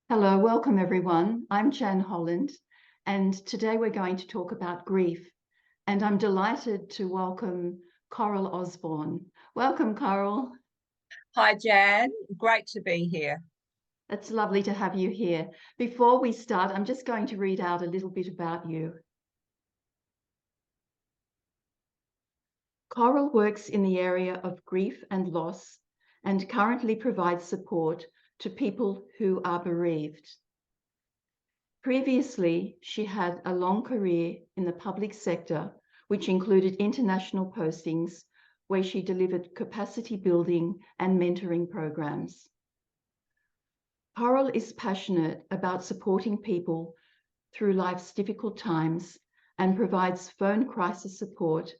Hello, welcome everyone. I'm Jan Holland, and today we're going to talk about grief. And I'm delighted to welcome Coral Osborne. Welcome, Coral. Hi, Jan. Great to be here. It's lovely to have you here. Before we start, I'm just going to read out a little bit about you. Coral works in the area of grief and loss and currently provides support to people who are bereaved. Previously, she had a long career in the public sector, which included international postings where she delivered capacity building and mentoring programs. Coral is passionate about supporting people through life's difficult times and provides phone crisis support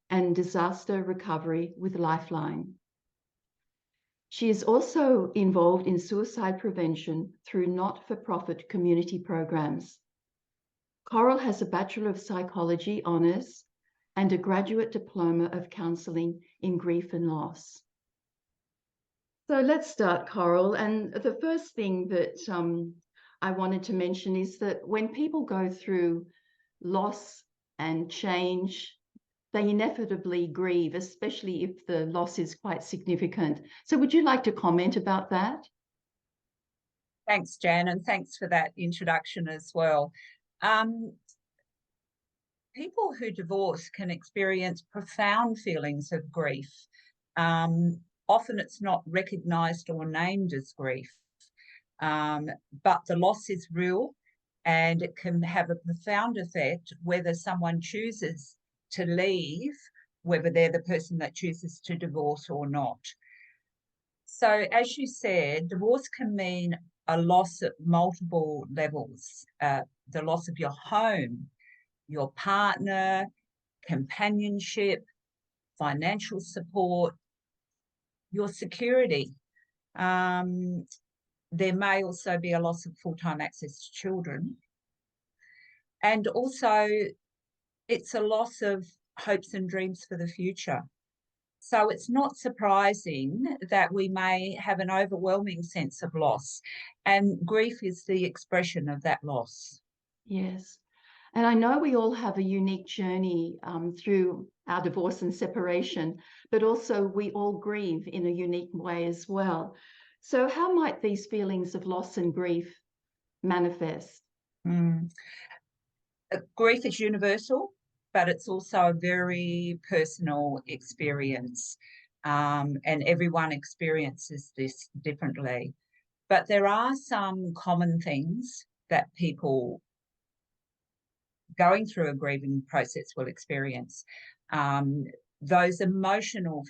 and disaster recovery with Lifeline. She is also involved in suicide prevention through not-for-profit community programs. Coral has a Bachelor of Psychology honours and a graduate diploma of counselling in grief and loss. So let's start, Coral. And the first thing that I wanted to mention is that when people go through loss and change, they inevitably grieve, especially if the loss is quite significant. So would you like to comment about that? Thanks, Jan, and thanks for that introduction as well. People who divorce can experience profound feelings of grief. Often it's not recognised or named as grief, but the loss is real and it can have a profound effect whether someone chooses to leave, whether they're the person that chooses to divorce or not. So, as you said, divorce can mean a loss at multiple levels, the loss of your home, your partner, companionship, financial support, your security. There may also be a loss of full-time access to children. And also, it's a loss of hopes and dreams for the future. So it's not surprising that we may have an overwhelming sense of loss, and grief is the expression of that loss. Yes. And I know we all have a unique journey through our divorce and separation, but also we all grieve in a unique way as well. So how might these feelings of loss and grief manifest? Mm. Grief is universal, but it's also a very personal experience, and everyone experiences this differently. But there are some common things that people going through a grieving process will experience. Those emotional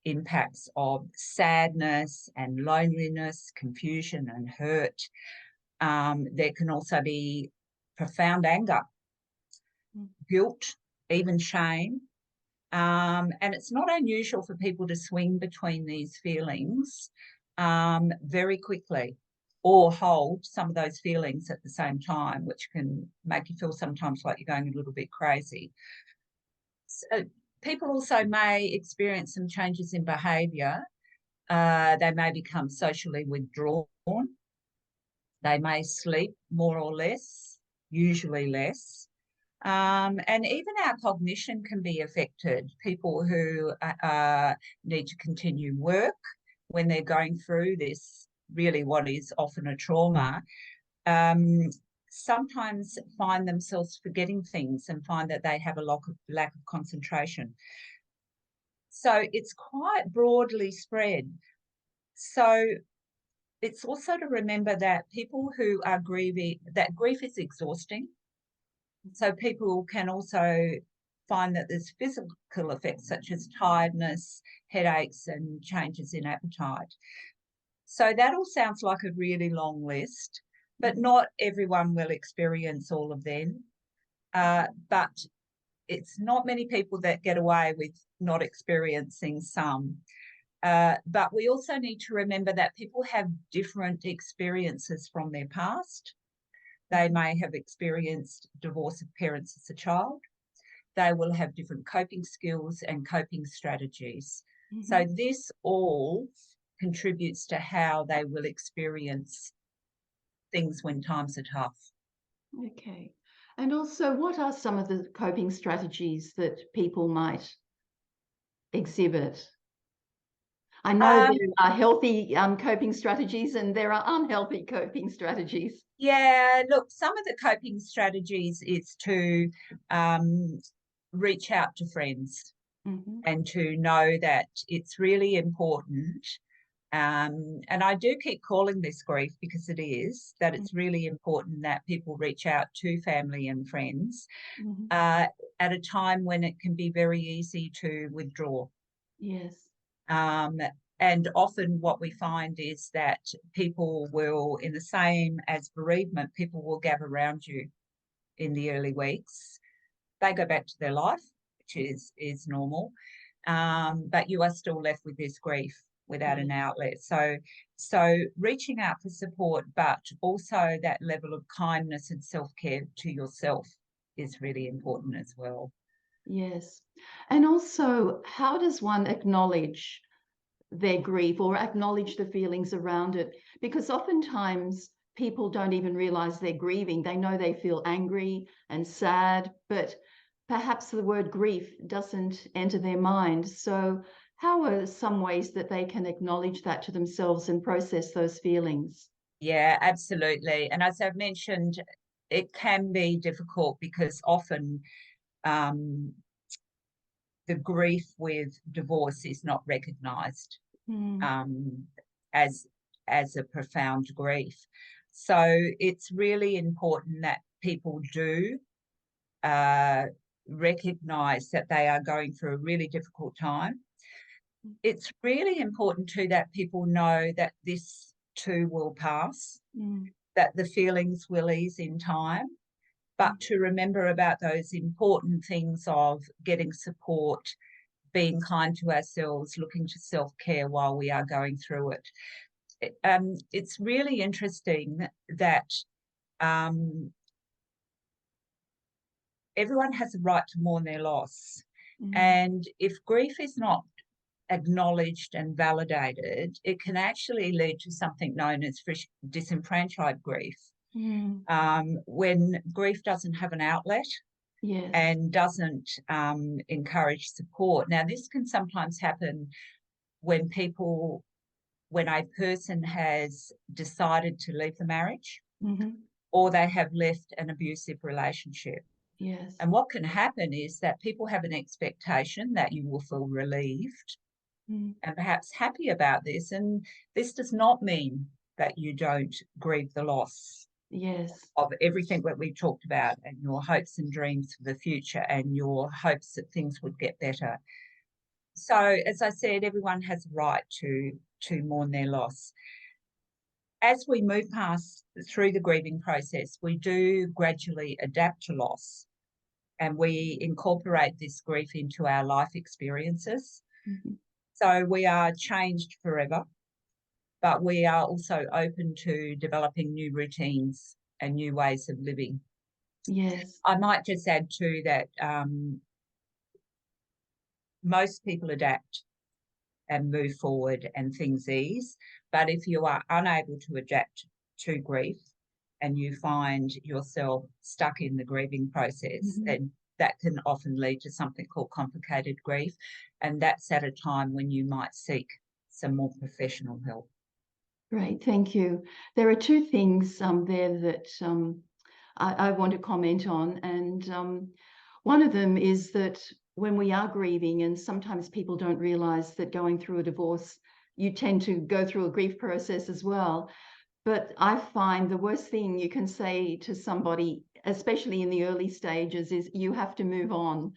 impacts of sadness and loneliness, confusion and hurt. There can also be profound anger, guilt, even shame. And it's not unusual for people to swing between these feelings very quickly, or hold some of those feelings at the same time, which can make you feel sometimes like you're going a little bit crazy. So people also may experience some changes in behaviour. They may become socially withdrawn. They may sleep more or less, usually less. And even our cognition can be affected. People who need to continue work when they're going through this, really what is often a trauma, sometimes find themselves forgetting things and find that they have a lack of concentration. So it's quite broadly spread. So it's also to remember that people who are grieving, that grief is exhausting. So people can also find that there's physical effects such as tiredness, headaches, and changes in appetite. So that all sounds like a really long list, but not everyone will experience all of them. But it's not many people that get away with not experiencing some. But we also need to remember that people have different experiences from their past. They may have experienced divorce of parents as a child. They will have different coping skills and coping strategies. So this all contributes to how they will experience things when times are tough. Okay. And also, what are some of the coping strategies that people might exhibit? I know Um, there are healthy coping strategies and there are unhealthy coping strategies. yeah, look, some of the coping strategies is to reach out to friends Mm-hmm. and to know that it's really important. And I do keep calling this grief because it is, that it's really important that people reach out to family and friends Mm-hmm. at a time when it can be very easy to withdraw. Yes. Um, and often what we find is that people will, in the same as bereavement, people will gather around you in the early weeks. They go back to their life, which is normal, but you are still left with this grief without an Yes. outlet. So reaching out for support, but also that level of kindness and self-care to yourself is really important as well. Yes. And also, how does one acknowledge their grief or acknowledge the feelings around it? Because oftentimes people don't even realize they're grieving. They know they feel angry and sad, but perhaps the word grief doesn't enter their mind. So, how are some ways that they can acknowledge that to themselves and process those feelings? Yeah, absolutely. And as I've mentioned, it can be difficult because often um, the grief with divorce is not recognised Mm, um, as as a profound grief. So it's really important that people do uh, recognise that they are going through a really difficult time. It's really important too that people know that this too will pass, mm, that the feelings will ease in time, but to remember about those important things of getting support, being kind to ourselves, looking to self-care while we are going through it. It's really interesting that um, everyone has a right to mourn their loss. mm, And if grief is not acknowledged and validated, it can actually lead to something known as disenfranchised grief. mm. When grief doesn't have an outlet Yes. and doesn't encourage support. Now, this can sometimes happen when when a person has decided to leave the marriage Mm-hmm. or they have left an abusive relationship. Yes. And what can happen is that people have an expectation that you will feel relieved Mm. and perhaps happy about this. And this does not mean that you don't grieve the loss Yes. of everything that we talked about and your hopes and dreams for the future and your hopes that things would get better. So, as I said, everyone has a right to mourn their loss. As we move past through the grieving process, we do gradually adapt to loss and we incorporate this grief into our life experiences. Mm-hmm. So we are changed forever, but we are also open to developing new routines and new ways of living. Yes. I might just add too that most people adapt and move forward and things ease. But if you are unable to adapt to grief and you find yourself stuck in the grieving process, Mm-hmm. then that can often lead to something called complicated grief. And that's at a time when you might seek some more professional help. Great, thank you. There are two things there that I want to comment on. And one of them is that when we are grieving, and sometimes people don't realize that going through a divorce, you tend to go through a grief process as well. But I find the worst thing you can say to somebody, especially in the early stages, is you have to move on,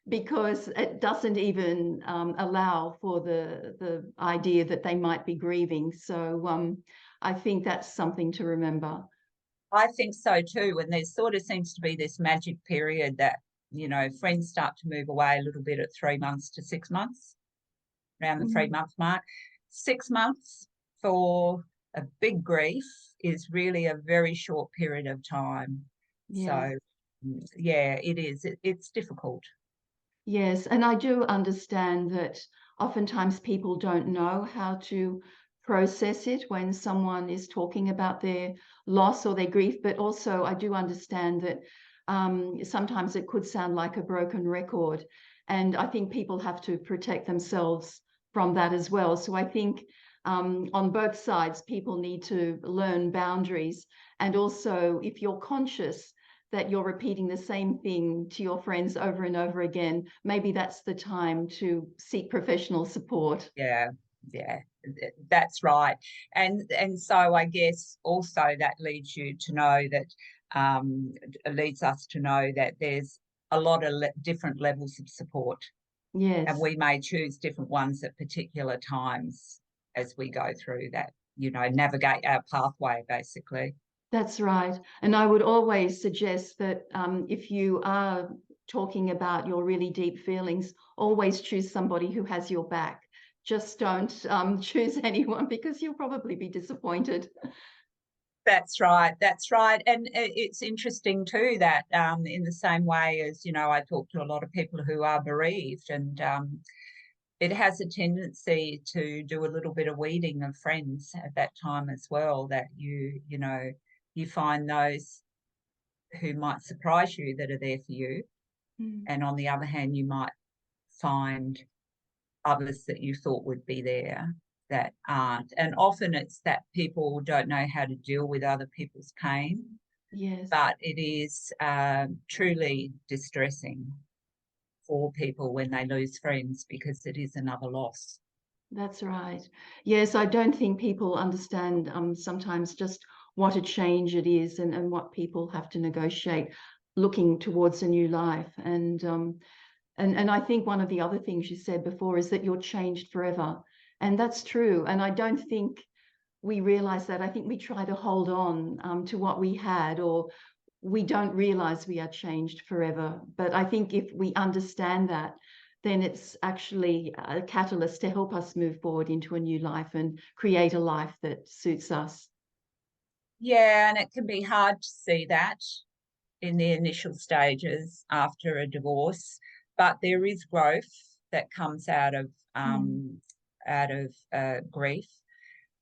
because it doesn't even allow for the idea that they might be grieving. So I think that's something to remember. I think so too. And there sort of seems to be this magic period that, friends start to move away a little bit at 3 months to 6 months, around the 3 month mark. 6 months for a big grief is really a very short period of time. Yes. So, yeah, it is. It's difficult. Yes, and I do understand that oftentimes people don't know how to process it when someone is talking about their loss or their grief, but also I do understand that sometimes it could sound like a broken record. And I think people have to protect themselves from that as well. So I think on both sides, people need to learn boundaries. And also, if you're conscious that you're repeating the same thing to your friends over and over again, maybe that's the time to seek professional support. Yeah, that's right. And so I guess also that leads you to know that leads us to know that there's a lot of different levels of support, and Yes. we may choose different ones at particular times as we go through that, navigate our pathway, basically. That's right. And I would always suggest that if you are talking about your really deep feelings, always choose somebody who has your back. Just don't choose anyone because you'll probably be disappointed. That's right. That's right. And it's interesting too that in the same way as, I talk to a lot of people who are bereaved, and it has a tendency to do a little bit of weeding of friends at that time as well, that you find those who might surprise you that are there for you. Mm. And on the other hand, you might find others that you thought would be there that aren't. And often it's that people don't know how to deal with other people's pain, Yes. but it is truly distressing for people when they lose friends, because it is another loss. That's right. Yes, I don't think people understand sometimes just what a change it is, and what people have to negotiate looking towards a new life. And I think one of the other things you said before is that you're changed forever. And that's true. And I don't think we realize that. I think we try to hold on to what we had, or we don't realize we are changed forever. But I think if we understand that, then it's actually a catalyst to help us move forward into a new life and create a life that suits us. Yeah, and it can be hard to see that in the initial stages after a divorce, but there is growth that comes out of grief,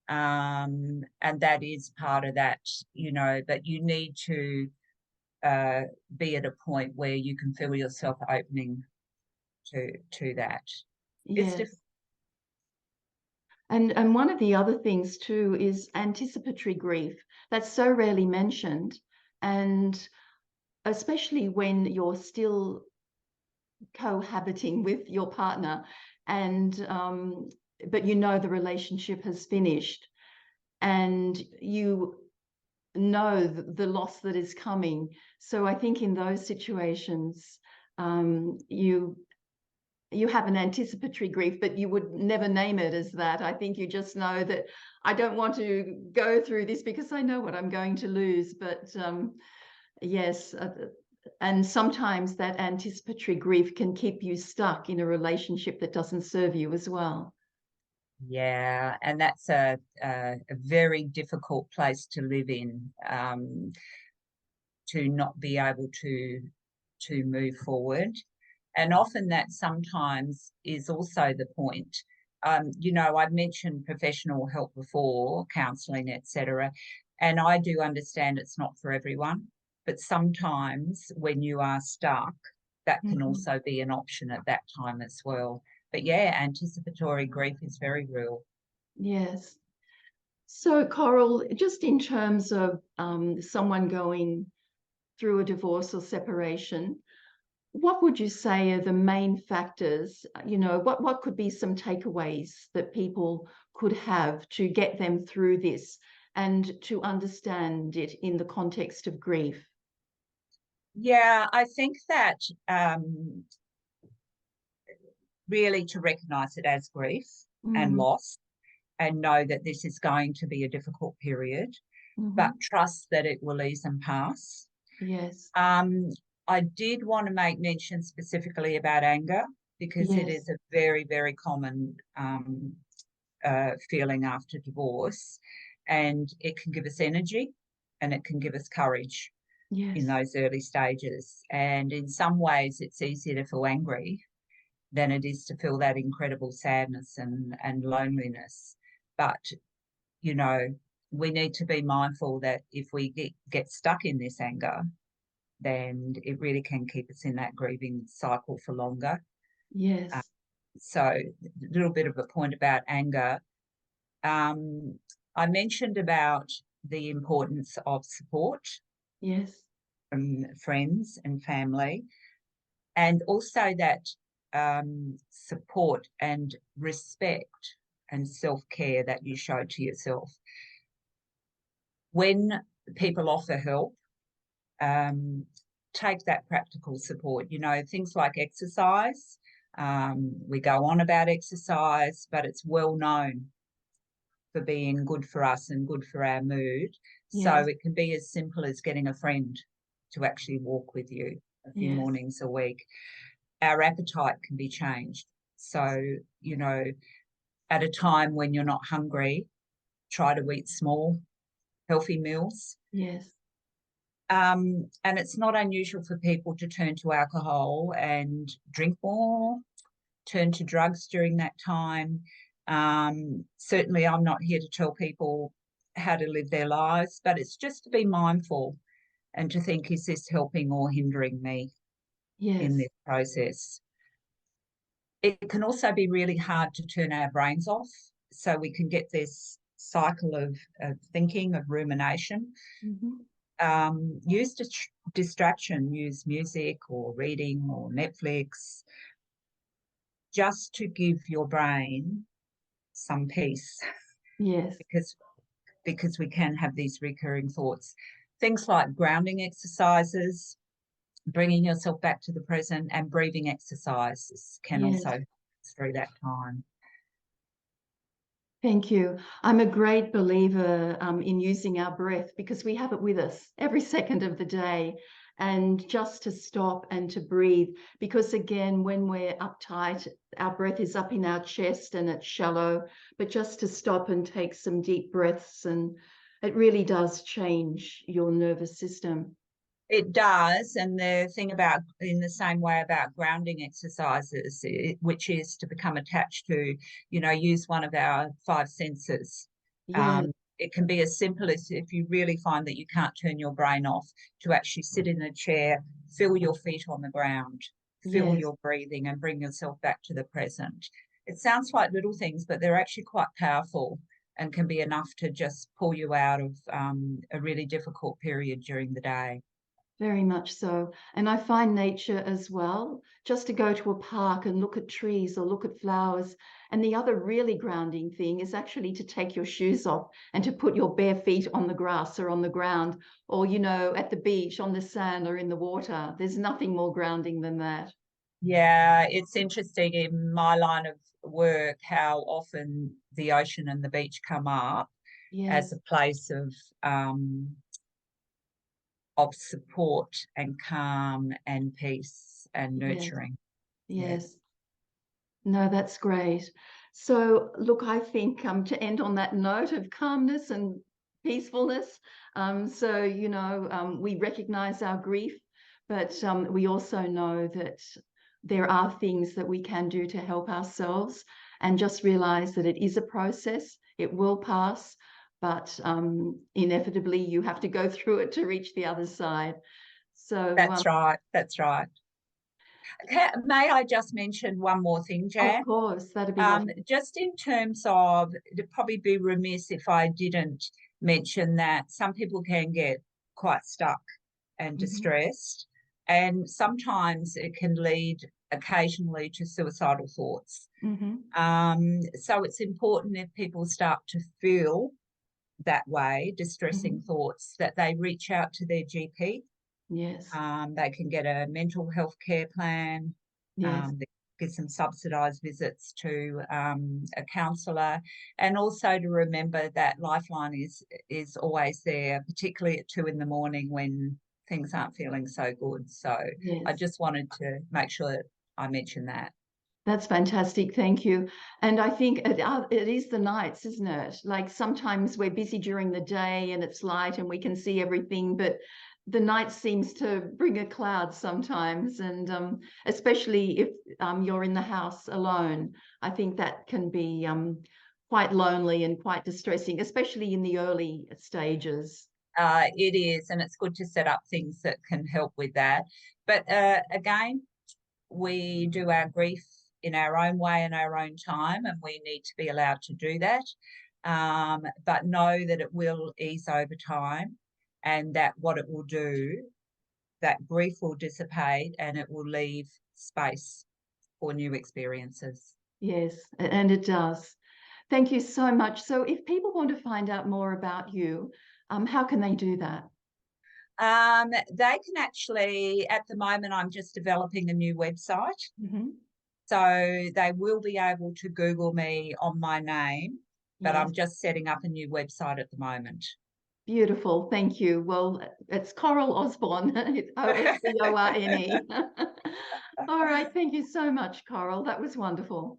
and that is part of that. But you need to be at a point where you can feel yourself opening to that. It's Yes. difficult. And one of the other things too is anticipatory grief. That's so rarely mentioned. And especially when you're still cohabiting with your partner, and but you know the relationship has finished, and you know the loss that is coming. So I think in those situations, you have an anticipatory grief, but you would never name it as that. I think you just know that I don't want to go through this because I know what I'm going to lose. But yes, and sometimes that anticipatory grief can keep you stuck in a relationship that doesn't serve you as well. Yeah, and that's a very difficult place to live in, to not be able to move forward. And often that sometimes is also the point. I've mentioned professional help before, counselling, etc. And I do understand it's not for everyone, but sometimes when you are stuck, that can also be an option at that time as well. But yeah, anticipatory grief is very real. Yes. So, Coral, just in terms of someone going through a divorce or separation, what would you say are the main factors? What could be some takeaways that people could have to get them through this and to understand it in the context of grief? Yeah, I think that really to recognise it as grief and Mm. loss, and know that this is going to be a difficult period, but Hmm. trust that it will ease and pass. Yes. I did want to make mention specifically about anger, because it Yes. is a very, very common feeling after divorce, and it can give us energy and it can give us courage in Yes. those early stages. And in some ways, it's easier to feel angry than it is to feel that incredible sadness and loneliness. But you know, we need to be mindful that if we get stuck in this anger, then it really can keep us in that grieving cycle for longer. Uh, Yes. so, a little bit of a point about anger. I mentioned about the importance of support Yes. from friends and family, and also that support and respect and self-care that you show to yourself. When people offer help, take that practical support, things like exercise. We go on about exercise, but it's well known for being good for us and good for our mood. So Yes. it can be as simple as getting a friend to actually walk with you a few Yes. mornings a week. Our appetite can be changed. So, at a time when you're not hungry, try to eat small, healthy meals. Yes. And it's not unusual for people to turn to alcohol and drink more, turn to drugs during that time. Certainly, I'm not here to tell people how to live their lives, but it's just to be mindful and to think, is this helping or hindering me in Yes. this process? It can also be really hard to turn our brains off. So we can get this cycle of thinking, of rumination. Mm-hmm. Use distraction, use music or reading or Netflix, just to give your brain some peace, Yes. because we can have these recurring thoughts. Things like grounding exercises, bringing yourself back to the present, and breathing exercises can also Yes. help through that time. Thank you. I'm a great believer in using our breath because we have it with us every second of the day. And just to stop and to breathe, because again, when we're uptight, our breath is up in our chest and it's shallow, but just to stop and take some deep breaths, and it really does change your nervous system. It does. And the thing about, in the same way about grounding exercises, which is to become attached to, use one of our five senses. Yeah, Um, it can be as simple as, if you really find that you can't turn your brain off, to actually sit in a chair, feel your feet on the ground, feel yes. your breathing, and bring yourself back to the present. It sounds like little things, but they're actually quite powerful and can be enough to just pull you out of a really difficult period during the day. Very much so. And I find nature as well, just to go to a park and look at trees or look at flowers. And the other really grounding thing is actually to take your shoes off and to put your bare feet on the grass or on the ground, or, at the beach, on the sand or in the water. There's nothing more grounding than that. Yeah, it's interesting in my line of work how often the ocean and the beach come up as Yes, a place um, of support and calm and peace and yes, nurturing. Yes. yes. No, that's great. So, look, I think to end on that note of calmness and peacefulness, we recognize our grief, but we also know that there are things that we can do to help ourselves, and just realize that it is a process, it will pass, but inevitably you have to go through it to reach the other side. So, That's right. That's right. May I just mention one more thing, of Jan? course, that'd be lovely. Just in terms of, it'd probably be remiss if I didn't mention that some people can get quite stuck and Mhm. distressed, and sometimes it can lead occasionally to suicidal thoughts. Mhm. So it's important, if people start to feel that way, distressing Mhm. thoughts, that they reach out to their GP. Yes. They can get a mental health care plan. Yes. They get some subsidised visits to a counsellor, and also to remember that Lifeline is always there, particularly at 2 in the morning when things aren't feeling so good. So I Yes. just wanted to make sure that I mention that. That's fantastic. Thank you. And I think it is the nights, isn't it? Like sometimes we're busy during the day and it's light and we can see everything, but the night seems to bring a cloud sometimes. And especially if you're in the house alone, I think that can be quite lonely and quite distressing, especially in the early stages. It is, and it's good to set up things that can help with that. But again, we do our grief in our own way in our own time, and we need to be allowed to do that. But know that it will ease over time, and that what it will do, that grief will dissipate and it will leave space for new experiences. Yes, and it does. Thank you so much. So if people want to find out more about you, how can they do that? They can actually, at the moment, I'm just developing a new website. Mm-hmm. So they will be able to Google me on my name, but Yes. I'm just setting up a new website at the moment. Beautiful. Thank you. Well, it's Coral Osborne, Osborne. All right. Thank you so much, Coral. That was wonderful.